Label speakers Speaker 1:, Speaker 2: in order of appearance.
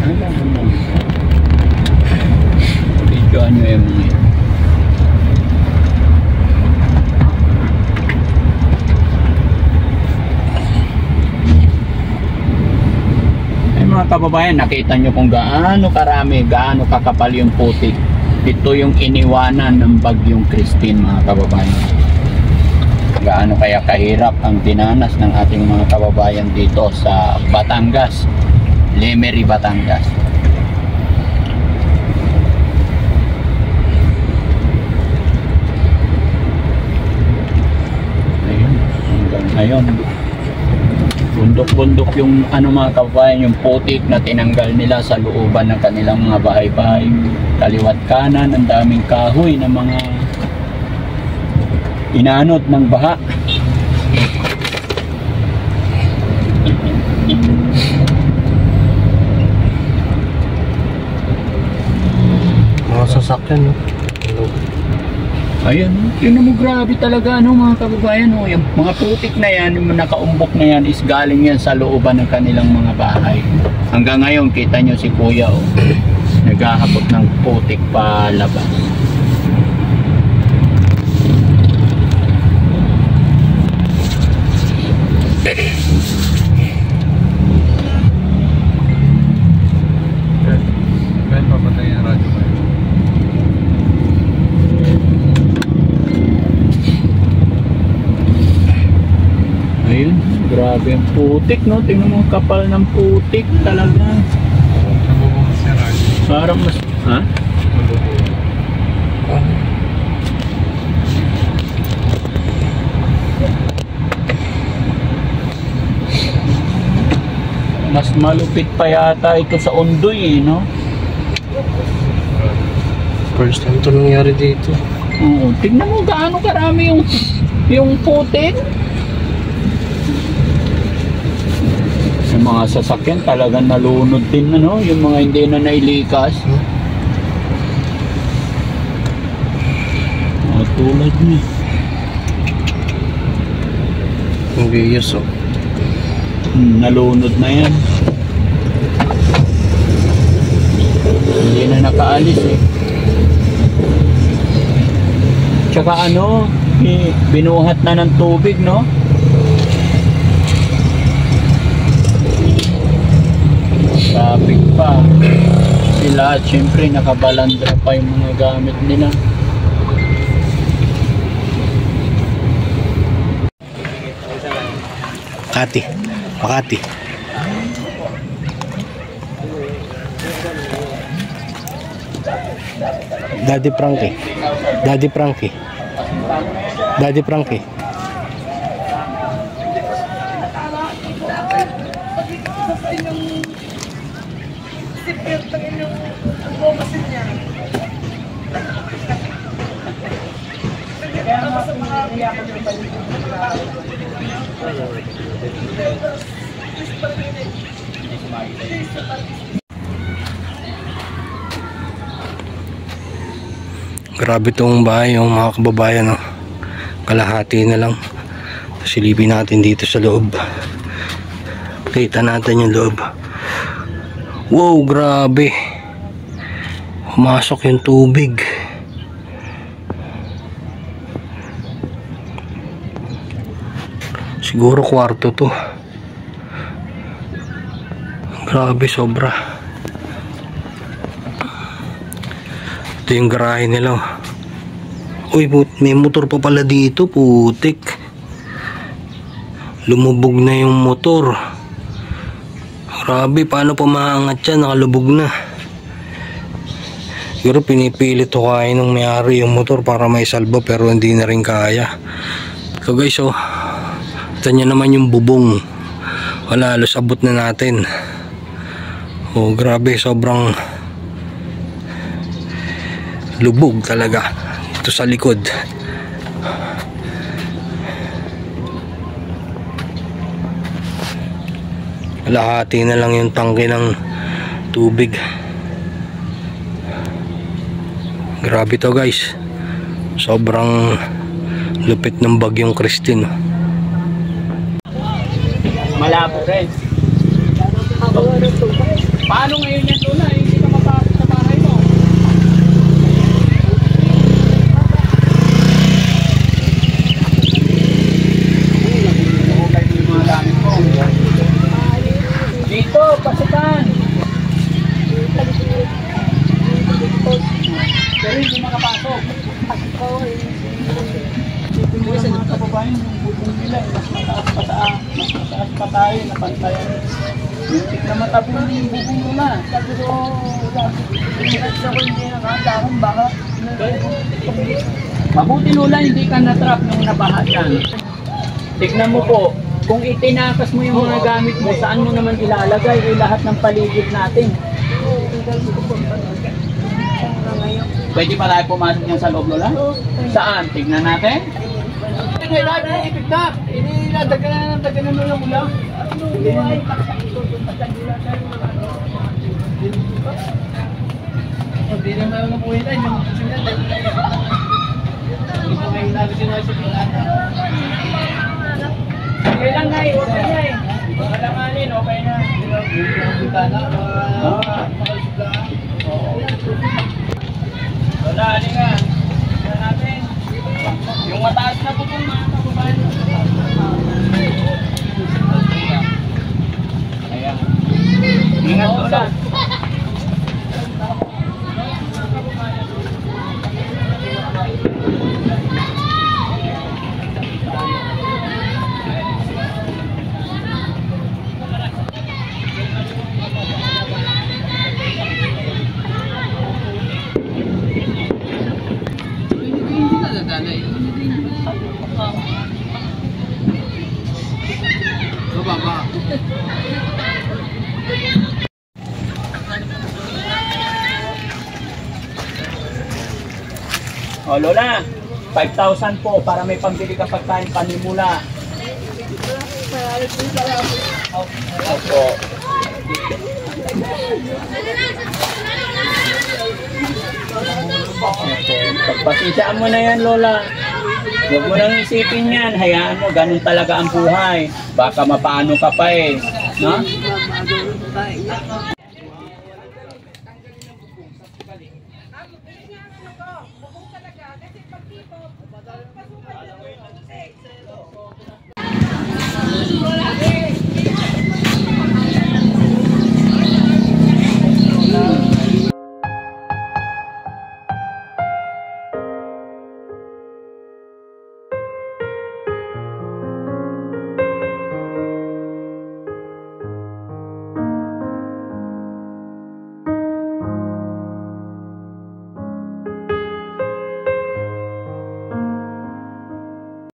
Speaker 1: Videoan nyo yung mga yun. Ay mga kababayan, nakita nyo kung gaano karami, gaano kakapal yung putik. Ito yung iniwanan ng bagyong Christine mga kababayan. Gaano kaya kahirap ang dinanas ng ating mga kababayan dito sa Batangas, Lemery, Batangas. Ayun, hanggang ngayon bundok-bundok yung mga kababayan, yung putik na tinanggal nila sa looban ng kanilang mga bahay-bahay. Kaliwat kanan, ang daming kahoy na mga inanot ng baha.
Speaker 2: Mga sasakyan, no?
Speaker 1: Ayan, yun mo, grabe talaga mga kababayan. Yung mga putik na yan, yung nakaumbok na yan is galing yan sa looban ng kanilang mga bahay. Hanggang ngayon kita nyo si kuya naghahakot ng putik pa labas.
Speaker 2: Kahit papatay yung radyo mo.
Speaker 1: Ayun, grabe ang putik, no? Tingnan mo ang kapal ng putik talaga.
Speaker 2: Nabubukas yung radyo.
Speaker 1: Parang mas, ha?
Speaker 2: Nabubukas.
Speaker 1: Mas malupit pa yata ito sa Ondoy, no?
Speaker 2: First time ito nangyari dito.
Speaker 1: Oo, tingnan mo gaano karami yung putik. Yung mga sasakyan talagang nalunod din, yung mga hindi na nailikas. Tulad niya.
Speaker 2: Ang biyos,
Speaker 1: Nalunod na yan. Hindi na nakaalis eh. Tsaka binuhat na ng tubig, no? Traffic pa. Sila, syempre nakabalandra pa yung mga gamit nila.
Speaker 2: Makati. Daddy Frankie. Grabe tong bahay, mga kababayan, kalahati na lang. Silipin natin dito sa loob. Kita natin yung loob. Wow, grabe. Pumasok yung tubig. Siguro kwarto to. Grabe, sobra. Ito yung garahe nila. Uy, may motor pa pala dito, putik. Lumubog na yung motor. Grabe, paano pa maangat yan? Nakalubog na. Siguro pinipilit to kaya ng may-ari yung motor para may salba, pero hindi na rin kaya. So guys, ito nyo naman yung bubong. Wala, halos abot na natin. Grabe, sobrang lubog talaga ito sa likod. Kalahati na lang yung tangke ng tubig. Grabe to guys, sobrang lupit ng bagyong Christine.
Speaker 1: Malabo rin. Paano ngayon yan, Lola? Hindi ka mapasok sa bahay mo. Okay, yung mga gamit mo. Dito, pasukan. Pero hindi makapasok. Yung mga kababayan, yung bubong nila, mas mataas pa tayo, napantayan. Yung tig na matabong yung bubong nila. Sabi ko, pinagsa ko hindi nakakakong baka. Mabuti Lola, hindi ka na-trap nung nabaha dyan. Tignan mo po, kung itinakas mo yung mga gamit mo, saan mo naman ilalagay lahat ng paligid natin? Pwede ba tayo pumasok niyan sa loob, Lola? Saan? Tignan natin. Hindi na, ipit na. Dagdagan na Lola mula. Hindi naman ako po yun. Hindi ko kayo nabigyan na sa pilata. Okay lang nga, okay na eh. Makalanganin, okay na. Wala, ali nga. Tignan natin. Yung mataas na po mga kababayan. Ayan. Ingat Lola. O Lola, 5,000 po para may pambili ka pagkain panimula. Opo. Pagpasisaan mo na yan Lola. Huwag mo nang isipin yan. Hayaan mo, ganun talaga ang buhay. Baka mapaano ka pa eh. No?